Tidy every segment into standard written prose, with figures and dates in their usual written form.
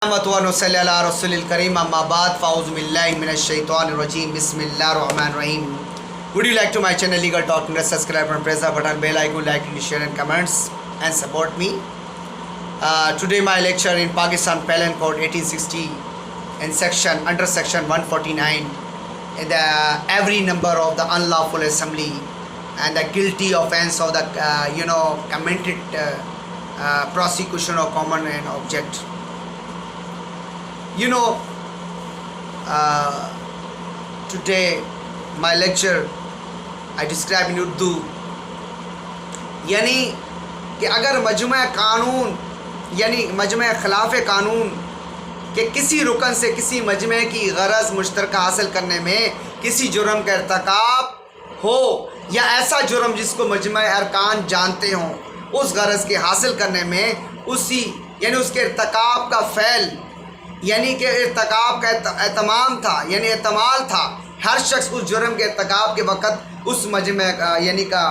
Kareem amma baad fa'uz billahi minash shaitanir rajim bismillahir rahim. Would you like to my channel Legal Talk? Subscribe and press the button bell icon, like, share and comments and support me. Today my lecture in Pakistan Penal Code 1860 in under section 149 every number of the unlawful assembly and the guilty offense of the commented prosecution of common and object. Today my lecture I describe in Urdu यानी कि अगर मजमा कानून यानी मजमा खिलाफ कानून के किसी रुकन से किसी मजमे की गरज मुश्तरका हासिल करने में किसी जुर्म का इर्तिकाब हो या ऐसा जुर्म जिसको मजमा अरकान जानते हों उस गरज के हासिल करने में उसी यानी उसके इर्तिकाब का फ़ैल यानी कि इर्तिकाब का एहतमाम था यानी एहतमाल था हर शख्स उस जुर्म के इर्तिकाब के वक़्त उस मजमे का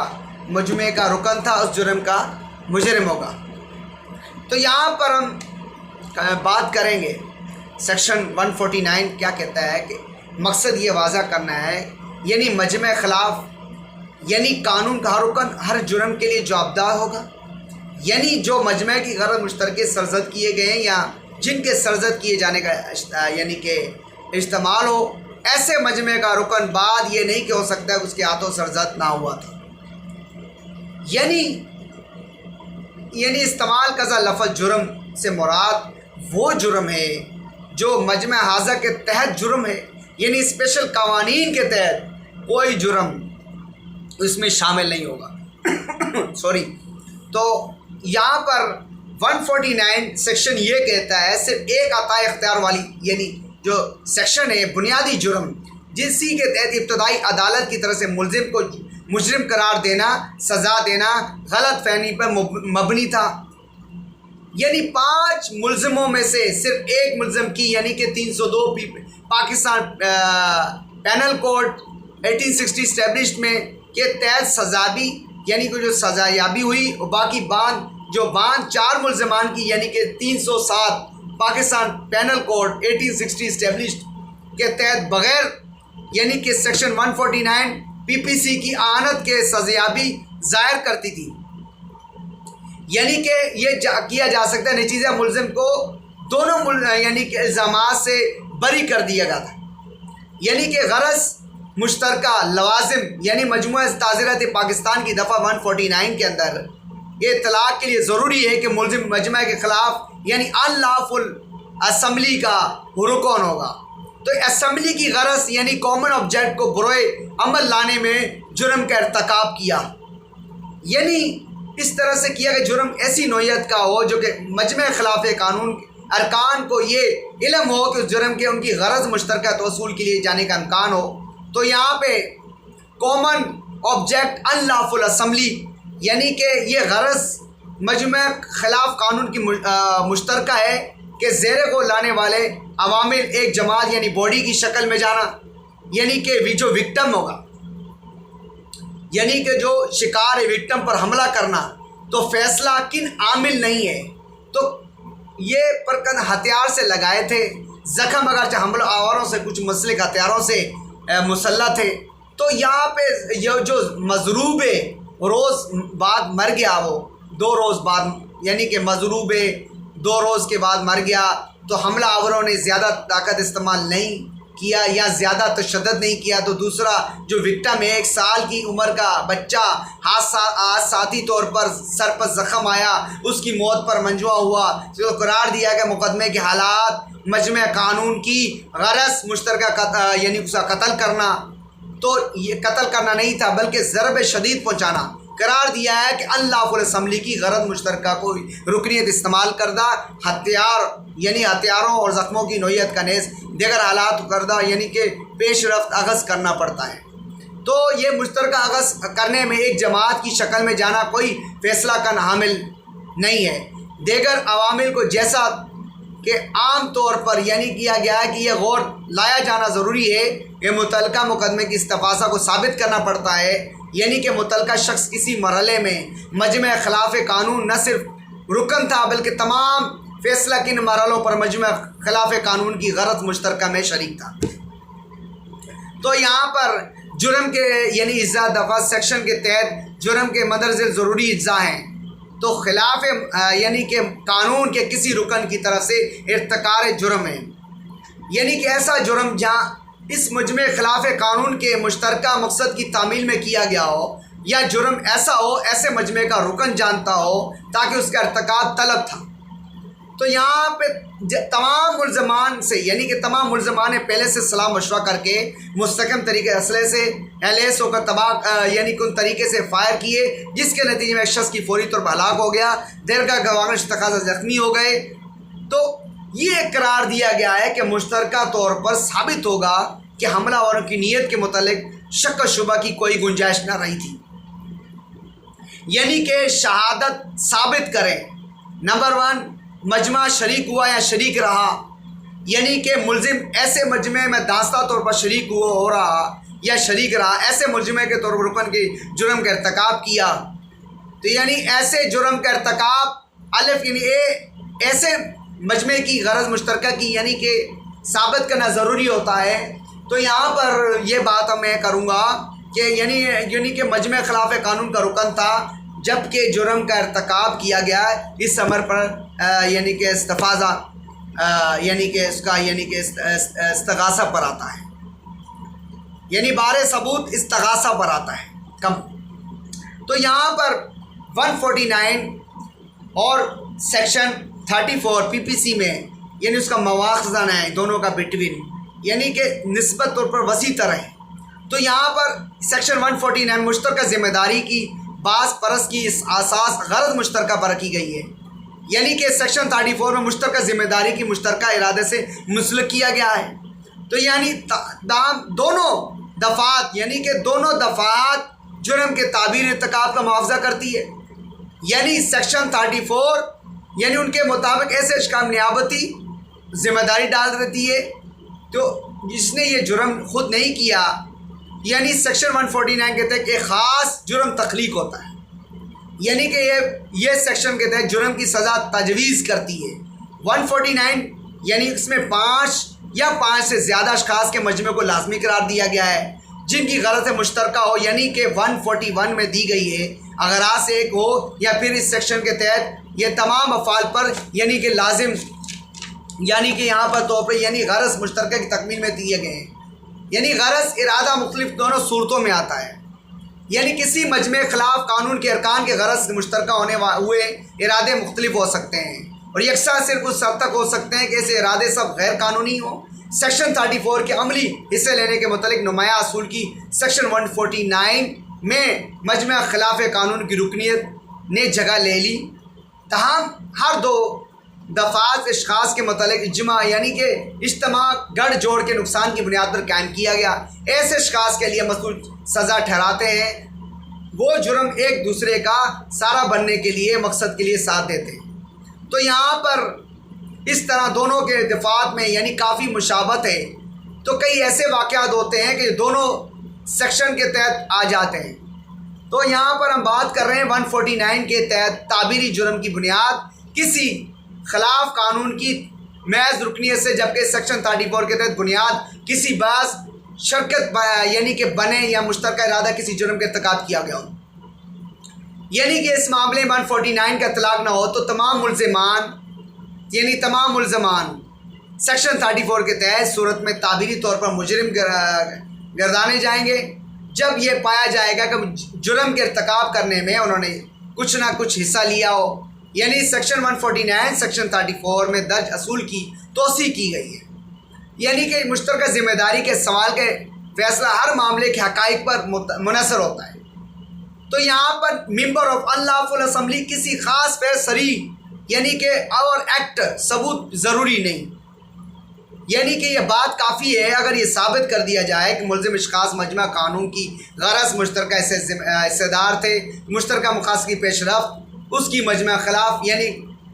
मजमे का रुकन था उस जुर्म का मुजरिम होगा। तो यहाँ पर हम बात करेंगे सेक्शन 149 क्या कहता है कि मकसद ये वाज़ा करना है यानी मजमे ख़िलाफ़ यानी कानून का हर रुकन हर जुर्म के लिए जवाबदार होगा यानी जो मजमे की गरज मुश्तरके सरजद किए गए हैं या जिनके सरजद किए जाने का यानी कि इस्तेमाल हो ऐसे मजमे का रुकन बाद ये नहीं कि हो सकता है उसके हाथों सरजद ना हुआ था यानी इस्तेमाल कज़ा लफ़्ज़ जुर्म से मुराद वो जुर्म है जो मजमा हाज़ा के तहत जुर्म है यानी स्पेशल कवानीन के तहत कोई जुर्म इसमें शामिल नहीं होगा सॉरी। तो यहाँ पर 149 सेक्शन ये कहता है सिर्फ एक अता इख्तियार वाली यानी जो सेक्शन है बुनियादी जुर्म जिसी के तहत इब्तदाई अदालत की तरफ से मुलजिम को मुजरिम करार देना सज़ा देना गलत फहमी पर मबनी था यानी 5 मुलजिमों में से सिर्फ एक मुलजिम की यानी कि 302 पाकिस्तान पेनल कोड 1860 इस्टेब्लिश्ड में के तहत सज़ा भी यानी कि जो सज़ा याबी हुई और बाकी बांध 4 मुलजमान की यानी कि 307 पाकिस्तान पेनल कोड 1860 इस्टेब्लिश्ड के तहत बग़ैर यानी कि सेक्शन 149 पीपीसी की आनत के सज़ायाबी ज़ाहिर करती थी यानी कि ये किया जा सकता है नतीजा मुलजिम को दोनों यानी कि इल्ज़ामात से बरी कर दिया गया था यानी कि गरज मुश्तरका लवाजिम यानी मजमुआ ताज़ीरात पाकिस्तान की दफ़ा 149 के अंदर ये इतलाक़ के लिए ज़रूरी है कि मुलजिम मजमा के ख़िलाफ़ यानी अनलॉफुल असम्बली का रुकन होगा। तो असम्बली की गरज यानी कॉमन ऑब्जेक्ट को बुरे अमल लाने में जुर्म का इर्तिकाब किया यानी इस तरह से किया कि जुर्म ऐसी नौइयत का हो जो कि मजमा खिलाफ कानून अरकान को ये इल्म हो कि उस जुर्म के उनकी गरज मुश्तरका तवसूल के लिए जाने का इम्कान हो। तो यहाँ पे कॉमन ऑब्जेक्ट अनलॉफुल असम्बली यानी कि ये गरज मजमा खिलाफ कानून की मुश्तरका है कि ज़ेरे को लाने वाले अवामिल एक जमात यानी बॉडी की शक्ल में जाना यानी कि जो विक्टिम होगा यानी कि जो शिकार है विक्टिम पर हमला करना तो फैसला किन आमिल नहीं है तो ये परकन हथियार से लगाए थे ज़ख़म अगरचे हमला आवारों से कुछ मुसलिक हथियारों से मुसल्लह थे। तो यहाँ पे ये जो मजरूब है रोज़ बाद मर गया वो 2 रोज़ बाद यानी कि मजरूब 2 रोज़ के बाद मर गया तो हमला आवरों ने ज़्यादा ताकत इस्तेमाल नहीं किया या ज़्यादा तशद्दुद नहीं किया। तो दूसरा जो विक्टिम है 1 साल की उम्र का बच्चा साथी तौर पर सर पर ज़ख़म आया उसकी मौत पर मंजूआ हुआ तो करार दिया कि मुकदमे के हालात मजमे कानून की गरज मुश्तरका यानी उसका कत्ल करना तो ये कत्ल करना नहीं था बल्कि ज़रब शदीद पहुँचाना करार दिया है कि अनलॉफुल असम्बली की गरज मुश्तरका को रुकनीत इस्तेमाल करदा हथियार यानी हथियारों और ज़ख्मों की नौइयत का नेज़ दीगर हालात करदा यानी कि पेश रफ्त अगज़ करना पड़ता है। तो ये मुश्तरका अगज़ करने में एक जमात की शक्ल में जाना कोई फ़ैसला का हामिल नहीं है। दीगर अवामिल को जैसा कि आम तौर पर यानी किया गया है कि यह गौर लाया जाना ज़रूरी है कि मुतल्लिका मुकदमे की इस्तफ़ासा को साबित करना पड़ता है यानी कि मुतल्लिका शख्स किसी मरहले में मजमे खिलाफ कानून न सिर्फ रुकन था बल्कि तमाम फैसला किन मरहलों पर मजमा खिलाफ कानून की गरज मुश्तरका में शरीक था। तो यहाँ पर जुर्म के यानी इज्जा दफ़ा सेक्शन के तहत जुर्म के मदरजे ज़रूरी इज्जा हैं, तो खिलाफ यानी कि कानून के किसी रुकन की तरफ से इर्तिकार जुर्म है, यानी कि ऐसा जुर्म जहाँ इस मजमे खिलाफ कानून के मुश्तरका मकसद की तामील में किया गया हो, या जुर्म ऐसा हो ऐसे मजमे का रुकन जानता हो ताकि उसका इर्तिकाब तलब था। तो यहाँ पे तमाम मुलजमान से यानी कि तमाम मुलजमान ने पहले से सलाह मशवरा करके मुस्तकम तरीके असले से LS होकर तबाह यानी कि उन तरीके से फायर किए, जिसके नतीजे में एक शख्स की फौरी तौर पर हलाक हो गया, देरगा गवाह तकाज़ा जख्मी हो गए। तो ये करार दिया गया है कि मुश्तरका तौर पर साबित होगा कि हमलावरों की नीयत के मुतालिक शक व शुबा की कोई गुंजाइश न रही थी, यानी कि शहादत साबित करें। नंबर 1, मजमा शरीक हुआ या शरीक रहा, यानी कि मुलजिम ऐसे मजमे में दास्ता तौर पर शरीक हुआ हो रहा या शरीक रहा, ऐसे मुलजिमे के तौर पर रुकन के जुर्म का इर्तिकाब किया। तो यानी ऐसे जुर्म का इर्तिकाब अलिफ यानी ऐसे मजमे की गरज मुश्तरका की यानी कि साबित करना ज़रूरी होता है। तो यहाँ पर यह बात मैं करूँगा कि यानी कि मजमे खिलाफ कानून का रुकन था, जबकि जुर्म का इर्तिकाब किया गया इस अमर पर यानी कि इस्तफाज़ा यानी कि इसका यानी कि इस्तगासा पर आता है, यानी बारे सबूत इस्तगासा पर आता है कम। तो यहाँ पर 149 और सेक्शन 34 PPC में यानी उसका मवाख़ज़ा है दोनों का बिटवीन, यानी कि निस्बत तौर पर वसी तरह है। तो यहाँ पर सेक्शन 149 मुश्तरका ज़िम्मेदारी की बास परस की इस आसास गरज मुश्तरका पर रखी गई है, यानी कि सेक्शन 34 में मुश्तरका ज़िम्मेदारी की मुश्तरका इरादे से मुंसलिक किया गया है। तो यानी दोनों दफ़ात यानी कि दोनों दफ़ात जुर्म के ताबीर इर्तिकाब का मुआवजा करती है, यानी सेक्शन 34 यानी उनके मुताबिक ऐसे अहकाम नियाबती ज़िम्मेदारी डाल देती है, तो जिसने ये जुर्म खुद नहीं किया, यानी सेक्शन 149 के तहत एक ख़ास जुर्म तख्लीक होता है, यानी कि ये सेक्शन के तहत जुर्म की सज़ा तजवीज़ करती है। 149 यानी इसमें 5 या 5 से ज़्यादा अशख़ास के मजमे को लाजमी करार दिया गया है जिनकी गलत मुश्तरका हो, यानी कि 141 में दी गई है अगराज से एक हो, या फिर इस सेक्शन के तहत ये तमाम अफ़ाल पर यानी कि लाजिम यानी कि यहाँ पर तौर पर यानी गरज मुश्तरका की तकमील में दिए गए हैं। यानी गरज इरादा मुख्तलिफ दोनों सूरतों में आता है, यानी किसी मजमे खिलाफ कानून के अरकान के गरज मुश्तरका होने हुए इरादे मुख्तलिफ हो सकते हैं और यकसा सिर्फ उस हद तक हो सकते हैं कि ऐसे इरादे सब गैर कानूनी हों। सेक्शन 34 के अमली हिस्से लेने के मुतालिक नुमाया असूल की सेक्शन 149 में मजमा खिलाफ कानून की रुकनीत ने जगह ले ली, तहम हर दो दफ़ात अशख़ास के मुतालिक इज्मा यानी कि इज्तिमा गढ़ जोड़ के नुकसान की बुनियाद पर कायम किया गया। ऐसे अशख़ास के लिए मसूल सज़ा ठहराते हैं वो जुर्म एक दूसरे का सारा बनने के लिए मकसद के लिए साथ देते हैं। तो यहाँ पर इस तरह दोनों के दफ़ात में यानी काफ़ी मुशाबत है। तो कई ऐसे वाक़यात होते हैं कि दोनों सेक्शन के तहत आ जाते हैं। तो यहाँ पर हम बात कर रहे हैं 149 के तहत ताबीरी जुर्म की बुनियाद किसी खिलाफ कानून की महज रुकनीत से, जबकि सेक्शन 34 के तहत बुनियाद किसी बास शरकत यानी कि बने या मुश्तरका इरादा किसी जुर्म के इर्तिकाब किया गया हो। यानी कि इस मामले में 149 का इतलाक ना हो तो तमाम मुलज़मान सेक्शन 34 के तहत सूरत में ताबीरी तौर पर मुजरिम गर्दाने जाएंगे जब यह पाया जाएगा कि जुर्म के इर्तिकाब करने में उन्होंने कुछ ना कुछ हिस्सा लिया हो। यानी सेक्शन 149 सेक्शन 34 में दर्ज असूल की तोसी की गई है, यानी कि मुश्तरका ज़िम्मेदारी के सवाल के फैसला हर मामले के हक़ाइक़ पर मुनहसर होता है। तो यहाँ पर मेंबर ऑफ अनलॉफुल असम्बली किसी ख़ास फैसरी यानी कि और एक्ट सबूत ज़रूरी नहीं, यानी कि यह बात काफ़ी है अगर ये साबित कर दिया जाए कि मुलज़िम अशख़ास मजमा कानून की गरज मुश्तरका हिस्सेदार थे, मुश्तरका मक़ासद की पेशरफ़ उसकी मजमा खिलाफ यानी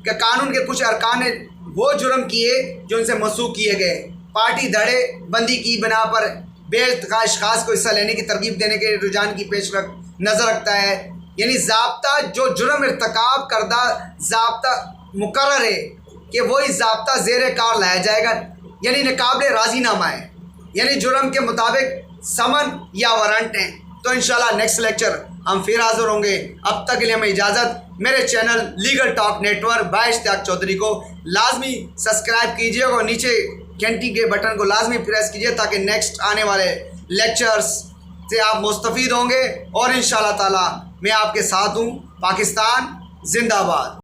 कि कानून के कुछ अरकान ने वो जुर्म किए जो उनसे मसूख किए गए, पार्टी धड़े बंदी की बना पर बेइख्तियार अशख़ास को हिस्सा लेने की तरगीब देने के रुझान की पेश नज़र रखता है। यानी ज़ाब्ता जो जुर्म इर्तिकाब करदा ज़ाब्ता मुकर्रर है کہ وہی ضابطہ زیر کار لایا جائے گا، یعنی ناقابل راضی نامہ ہے، یعنی جرم کے مطابق سمن یا وارنٹ ہیں۔ تو انشاءاللہ نیکسٹ لیکچر ہم پھر حاضر ہوں گے۔ اب تک کے لیے ہمیں اجازت۔ میرے channel legal talk network by Ishtiaq Chaudhry کو لازمی سبسکرائب کیجیے اور نیچے گھنٹی کے بٹن کو لازمی پریس کیجیے تاکہ نیکسٹ آنے والے لیکچرز سے آپ مستفید ہوں گے، اور انشاءاللہ تعالی میں آپ کے ساتھ ہوں۔ پاکستان زندہ باد۔